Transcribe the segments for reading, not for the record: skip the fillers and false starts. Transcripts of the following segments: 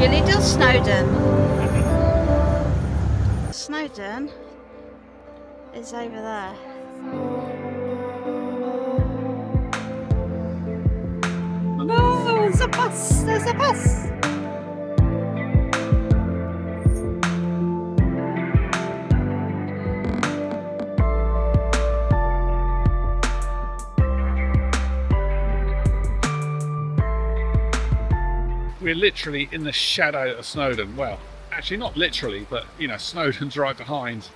Julie does Snowdon. Snowdon is over there. No, there's a bus! There's a bus! We're literally in the shadow of Snowdon. Well, actually not literally, but you know, Snowdon's right behind.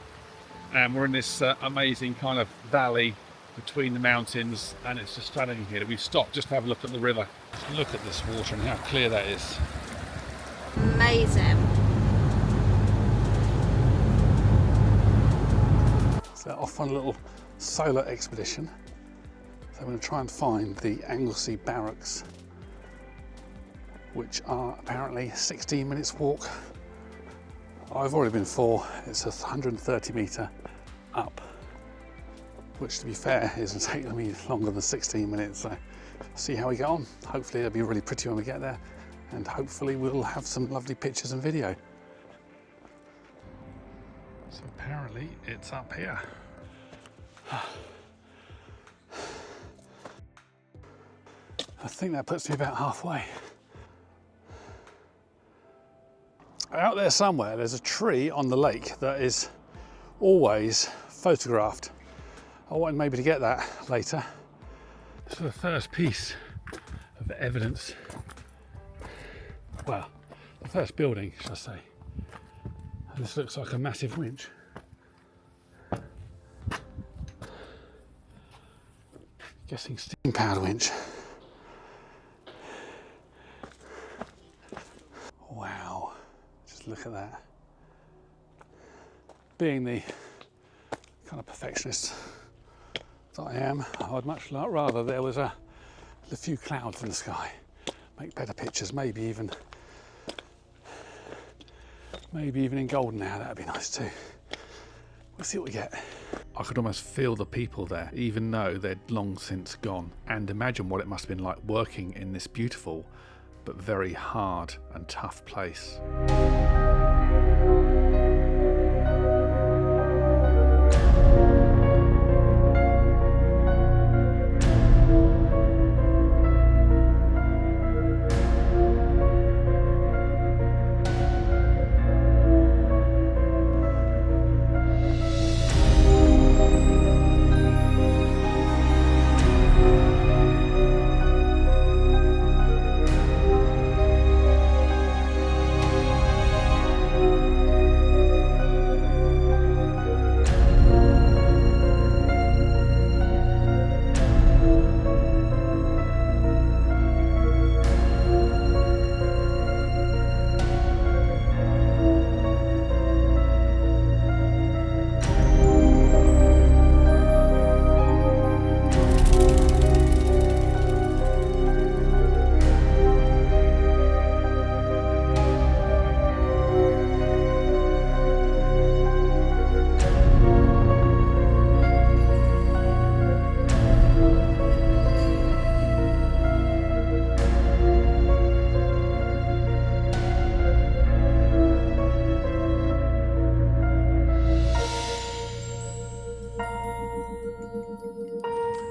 And we're in this amazing kind of valley between the mountains, and it's just stunning here. We've stopped just to have a look at the river. Look at this water and how clear that is. Amazing. So off on a little solar expedition. So I'm going to try and find the Anglesea Barracks, which are apparently 16 minutes walk. I've already been 4, it's a 130 metre up, which to be fair isn't taking me longer than 16 minutes, so see how we get on. Hopefully it'll be really pretty when we get there, and hopefully we'll have some lovely pictures and video. So apparently it's up here. I think that puts me about halfway. Out there somewhere there's a tree on the lake that is always photographed. I wanted maybe to get that later. This is the first piece of evidence. Well, the first building, should I say. And this looks like a massive winch. Guessing steam powered winch. Wow. Look at that. Being the kind of perfectionist that I am, I would much rather there was a few clouds in the sky. Make better pictures, maybe even in golden hour, that'd be nice too. We'll see what we get. I could almost feel the people there, even though they'd long since gone. And imagine what it must have been like working in this beautiful but very hard and tough place.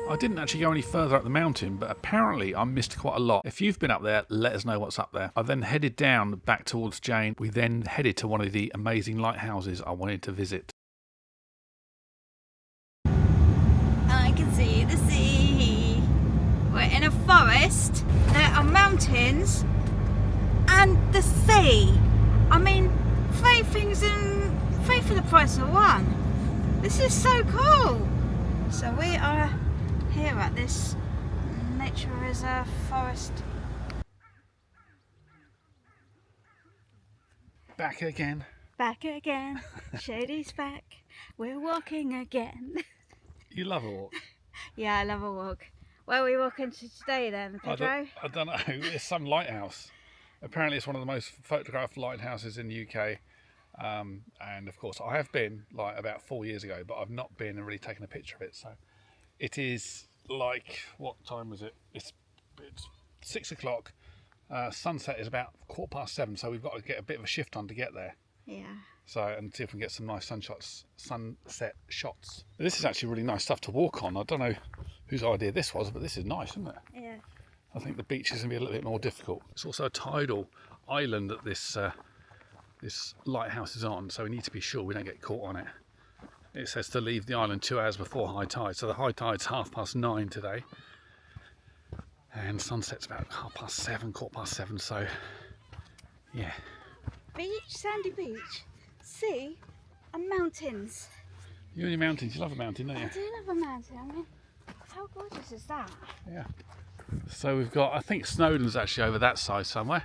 I didn't actually go any further up the mountain, but apparently I missed quite a lot. If you've been up there, let us know what's up there. I then headed down back towards Jane. We then headed to one of the amazing lighthouses I wanted to visit. I can see the sea. We're in a forest, there are mountains and the sea. I mean, 3 things for the price of 1. This is so cool. So we are here at this nature reserve forest. Back again. Back again. Shady's back. We're walking again. You love a walk. Yeah, I love a walk. Where are we walking to today then, Pedro? I don't know. It's some lighthouse. Apparently it's one of the most photographed lighthouses in the UK. And of course I have been like about 4 years ago, but I've not been and really taken a picture of it. So it is like, what time was it? It's 6 o'clock. Sunset is about 7:15, so we've got to get a bit of a shift on to get there. Yeah. So, and see if we can get some nice sunset shots. This is actually really nice stuff to walk on. I don't know whose idea this was, but this is nice, isn't it? Yeah. I think the beach is going to be a little bit more difficult. It's also a tidal island that this lighthouse is on, so we need to be sure we don't get caught on it. It says to leave the island 2 hours before high tide, so the high tide's 9:30 today, and sunset's about 7:30, 7:15. So, yeah. Beach, sandy beach, sea, and mountains. You and your mountains, you love a mountain, don't you? I do love a mountain. I mean, how gorgeous is that? Yeah. So we've got, I think Snowdon's actually over that side somewhere.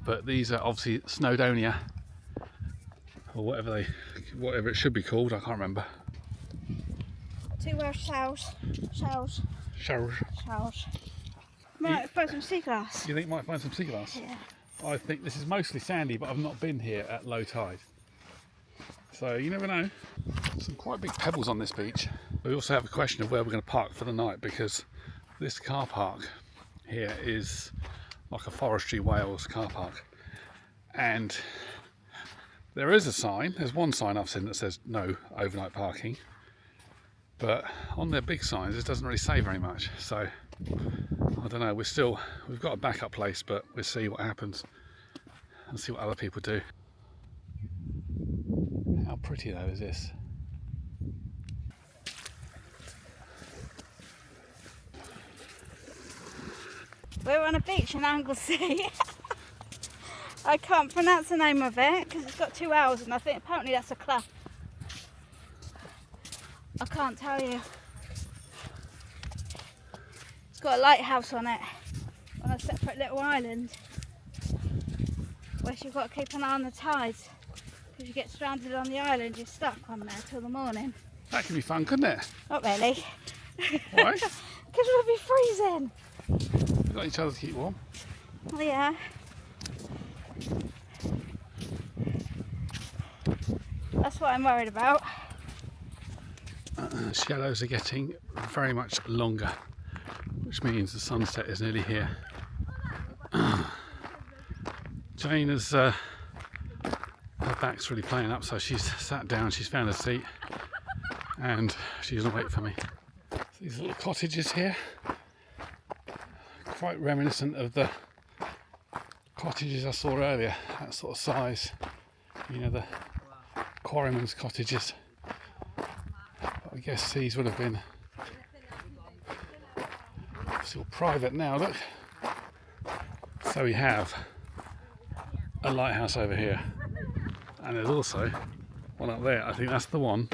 But these are obviously Snowdonia, or whatever it should be called, I can't remember. 2 Welsh shells. Showers. Might find some sea glass. You think you might find some sea glass? Yeah. I think this is mostly sandy, but I've not been here at low tide. So you never know. Some quite big pebbles on this beach. We also have a question of where we're going to park for the night, because this car park here is like a Forestry Wales car park. And there is a sign, there's one sign I've seen that says no overnight parking. But on their big signs, it doesn't really say very much. So I don't know, we've got a backup place, but we'll see what happens and see what other people do. How pretty though is this? We're on a beach in Anglesea. I can't pronounce the name of it because it's got 2 hours, and I think apparently that's a clough. I can't tell you. It's got a lighthouse on it, on a separate little island, where you've got to keep an eye on the tides, because you get stranded on the island, you're stuck on there till the morning. That could be fun, couldn't it? Not really. Why? Because we'll be freezing. We've got each other to keep warm. Oh yeah. That's what I'm worried about. Shadows are getting very much longer, which means the sunset is nearly here. Jane has her back's really playing up, so she's sat down, she's found a seat, and she's gonna wait for me. These little cottages here, quite reminiscent of the cottages I saw earlier, that sort of size, you know, the quarrymen's cottages. But I guess these would have been still private now, look. So we have a lighthouse over here, and there's also one up there. I think that's the one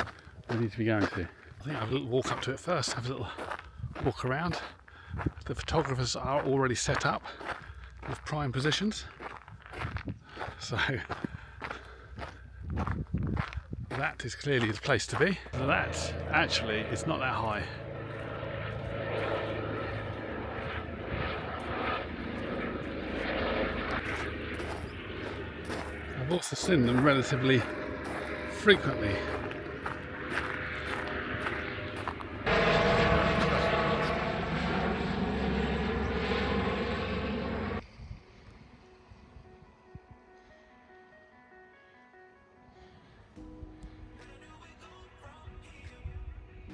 we need to be going to. I think I'll have a little walk up to it first, have a little walk around. The photographers are already set up with prime positions, so that is clearly the place to be. So that actually is not that high. I've also seen them relatively frequently.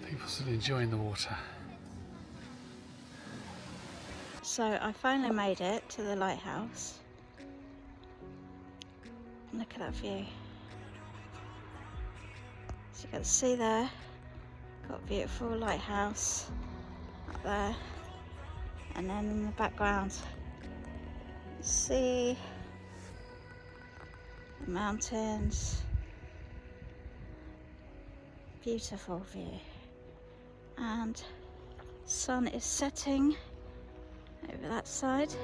People still enjoying the water. So I finally made it to the lighthouse. Look at that view. So you got the sea there, got a beautiful lighthouse up there, and then in the background, the sea, the mountains, beautiful view, and sun is setting over that side.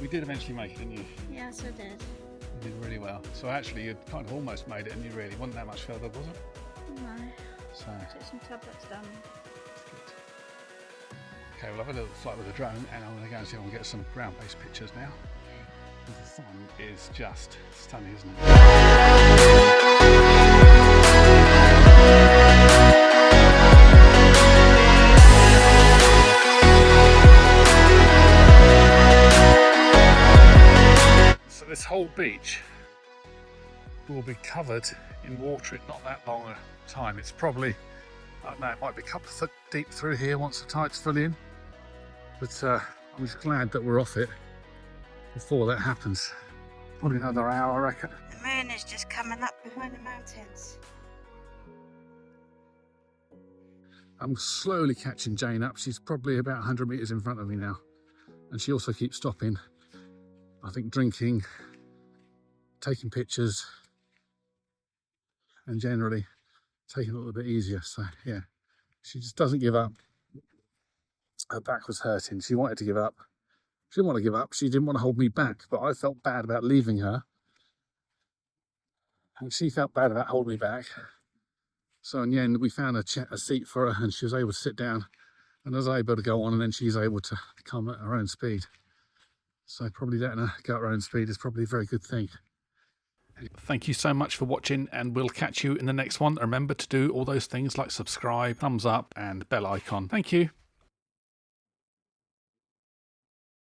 We did eventually make it, didn't you? Yes, I did. You did really well. So actually, you kind of almost made it, and you really wasn't that much further, was it? No. So. Took some tablets down. Okay, we'll have a little flight with a drone, and I'm going to go and see if I can get some ground-based pictures now. The sun is just stunning, isn't it? So this whole beach will be covered in water in not that long a time. It's probably, I don't know, it might be a couple of foot deep through here once the tide's fully in. But I'm just glad that we're off it before that happens. Probably another hour, I reckon. The moon is just coming up behind the mountains. I'm slowly catching Jane up. She's probably about 100 metres in front of me now. And she also keeps stopping, I think, drinking, taking pictures, and generally taking it a little bit easier. So, yeah, she just doesn't give up. Her back was hurting. She wanted to give up. She didn't want to give up. She didn't want to hold me back, but I felt bad about leaving her. And she felt bad about holding me back. So in the end, we found a seat for her, and she was able to sit down and was able to go on, and then she's able to come at her own speed. So probably letting her go at her own speed is probably a very good thing. Thank you so much for watching, and we'll catch you in the next one. Remember to do all those things like subscribe, thumbs up, and bell icon. Thank you.